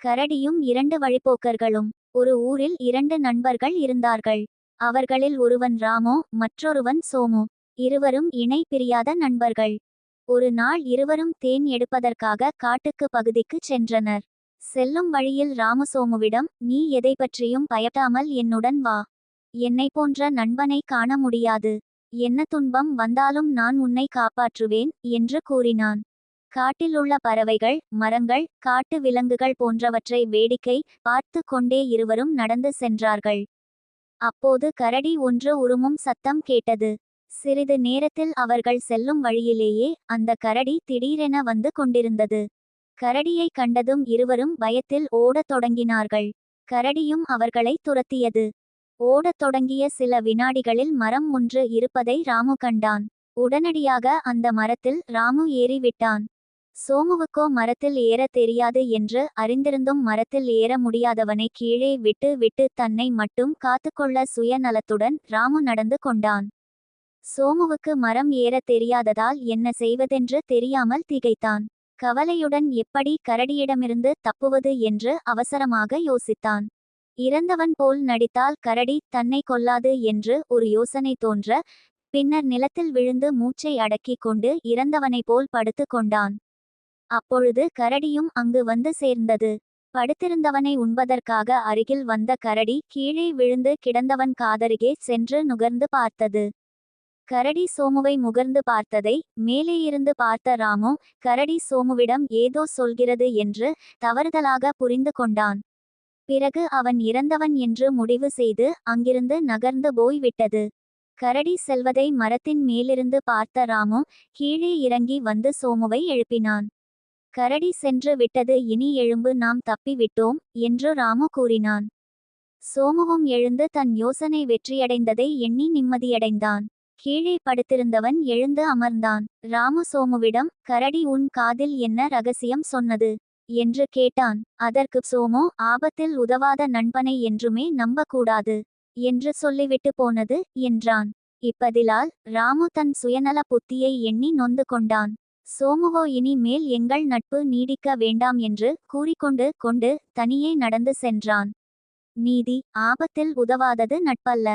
கரடியும் இரண்டு வழிப்போக்கர்களும். ஒரு ஊரில் இரண்டு நண்பர்கள் இருந்தார்கள். அவர்களில் ஒருவன் ராமு, மற்றொருவன் சோமு. இருவரும் இணை பிரியாத நண்பர்கள். ஒரு நாள் இருவரும் தேன் எடுப்பதற்காக காட்டுக்கு பகுதிக்கு சென்றனர். செல்லும் வழியில் ராமு சோமுவிடம், நீ எதை பற்றியும் பயப்படாமல் என்னுடன் வா. என்னை போன்ற நண்பனை காண முடியாது. என்ன துன்பம் வந்தாலும் நான் உன்னை காப்பாற்றுவேன் என்று கூறினான். காட்டிலுள்ள பறவைகள், மரங்கள், காட்டு விலங்குகள் போன்றவற்றை வேடிக்கை பார்த்து கொண்டே இருவரும் நடந்து சென்றார்கள். அப்போது கரடி ஒன்று உருமும் சத்தம் கேட்டது. சிறிது நேரத்தில் அவர்கள் செல்லும் வழியிலேயே அந்த கரடி திடீரென வந்து கொண்டிருந்தது. கரடியை கண்டதும் இருவரும் பயத்தில் ஓடத் தொடங்கினார்கள். கரடியும் அவர்களை துரத்தியது. ஓடத் தொடங்கிய சில வினாடிகளில் மரம் ஒன்று இருப்பதை ராமு கண்டான். உடனடியாக அந்த மரத்தில் ராமு ஏறிவிட்டான். சோமுவுக்கோ மரத்தில் ஏற தெரியாது என்று அறிந்திருந்தும் மரத்தில் ஏற முடியாதவனை கீழே விட்டு விட்டு தன்னை மட்டும் காத்துக்கொள்ள சுயநலத்துடன் ராமு நடந்து கொண்டான். சோமுவுக்கு மரம் ஏற தெரியாததால் என்ன செய்வதென்று தெரியாமல் திகைத்தான். கவலையுடன் எப்படி கரடியிடமிருந்து தப்புவது என்று அவசரமாக யோசித்தான். இறந்தவன் போல் நடித்தால் கரடி தன்னை கொல்லாது என்று ஒரு யோசனை தோன்ற, பின்னர் நிலத்தில் விழுந்து மூச்சை அடக்கிக் கொண்டு இறந்தவனை போல் படுத்து கொண்டான். அப்பொழுது கரடியும் அங்கு வந்து சேர்ந்தது. படுத்திருந்தவனை உண்பதற்காக அருகில் வந்த கரடி கீழே விழுந்து கிடந்தவன் காதருகே சென்று நுகர்ந்து பார்த்தது. கரடி சோமுவை முகர்ந்து பார்த்ததை மேலேயிருந்து பார்த்த ராமு, கரடி சோமுவிடம் ஏதோ சொல்கிறது என்று தவறுதலாக புரிந்து கொண்டான். பிறகு அவன் இறந்தவன் என்று முடிவு செய்து அங்கிருந்து நகர்ந்து போய்விட்டது. கரடி செல்வதை மரத்தின் மேலிருந்து பார்த்த ராமு கீழே இறங்கி வந்து சோமுவை எழுப்பினான். கரடி சென்று விட்டது, இனி எழும்பு, நாம் தப்பி விட்டோம் என்று ராமு கூறினான். சோமுவும் எழுந்து தன் யோசனை வெற்றியடைந்ததை எண்ணி நிம்மதியடைந்தான். கீழே படுத்திருந்தவன் எழுந்து அமர்ந்தான். ராமு சோமுவிடம், கரடி உன் காதில் என்ன ரகசியம் சொன்னது என்று கேட்டான். அதற்கு சோமு, ஆபத்தில் உதவாத நண்பனை என்றுமே நம்பக்கூடாது என்று சொல்லிவிட்டு போனது என்றான். இப்பதிலால் ராமு தன் சுயநல புத்தியை எண்ணி நொந்து கொண்டான். சோமுவோ இனி மேல் எங்கள் நட்பு நீடிக்க வேண்டாம் என்று கூறிக்கொண்டு தனியே நடந்து சென்றான். நீதி, ஆபத்தில் உதவாதது நட்பல்ல.